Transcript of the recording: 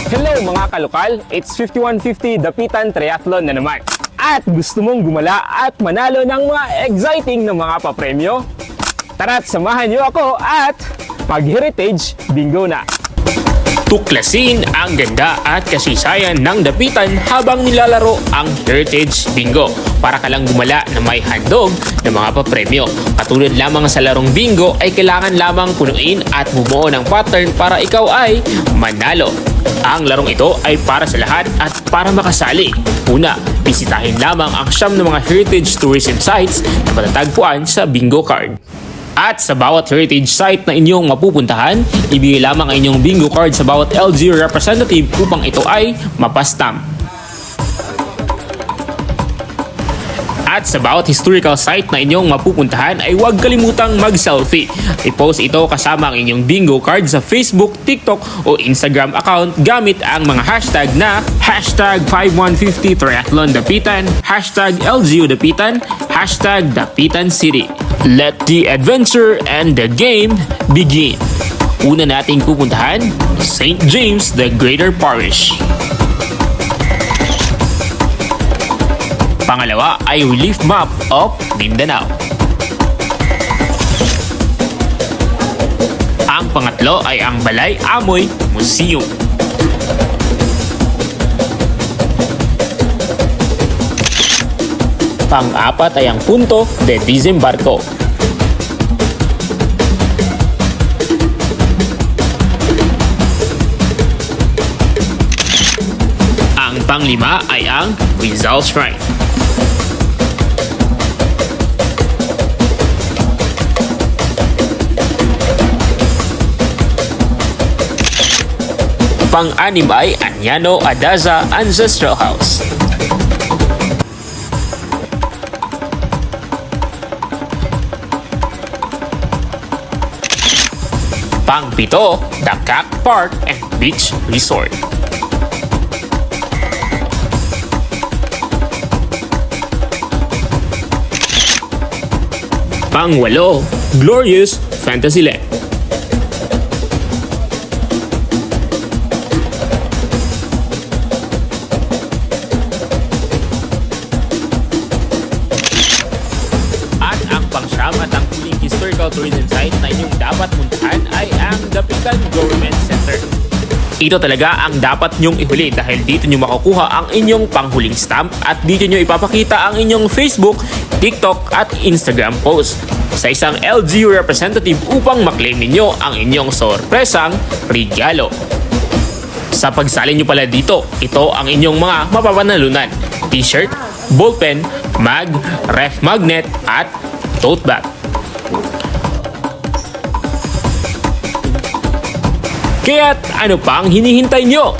Hello mga kalokal, it's 5150 Dapitan Triathlon na naman. At gusto mong gumala at manalo ng mga exciting na mga papremyo? Tara't samahan niyo ako at mag-heritage bingo na! Tuklasin ang ganda at kasaysayan ng Dapitan habang nilalaro ang Heritage Bingo para ka lang gumala na may handog ng mga papremyo. Katulad lamang sa larong bingo ay kailangan lamang punuin at bumuo ng pattern para ikaw ay manalo. Ang larong ito ay para sa lahat at para makasali. Una, bisitahin lamang ang siyam ng mga heritage tourism sites na matatagpuan sa bingo card. At sa bawat heritage site na inyong mapupuntahan, ibigay lamang ang inyong bingo card sa bawat LGU representative upang ito ay mapastamp. At sa bawat historical site na inyong mapupuntahan ay huwag kalimutang mag-selfie. I-post ito kasama ang inyong bingo card sa Facebook, TikTok o Instagram account gamit ang mga hashtag na hashtag 5150 Triathlon Dapitan, hashtag LGU Dapitan, hashtag Dapitan City. Let the adventure and the game begin. Una nating pupuntahan, St. James the Greater Parish. Pangalawa ay Relief Map of Mindanao. Ang pangatlo ay ang Balay Amoy Museum. Pang-apat ay ang Punto de Desembarco. Ang panglima ay ang Rizal Shrine. Pang-anim ay Anyano Adaza Ancestral House. Pang-pito, The Cac Park and Beach Resort. Pang-walo, Glorious Fantasyland. At ang pang-siyam at ang huling historical tourism site na inyong dapat puntahan ay ang Dapitan Government Center. Ito talaga ang dapat nyong ihuli dahil dito nyo makukuha ang inyong panghuling stamp at dito nyo ipapakita ang inyong Facebook, TikTok at Instagram post sa isang LGU representative upang maklaim ninyo ang inyong sorpresang regalo. Sa pagsali nyo pala dito, ito ang inyong mga mapapanalunan: t-shirt, ballpen, mag, ref magnet at tote bag. Kaya't ano pang hinihintay nyo?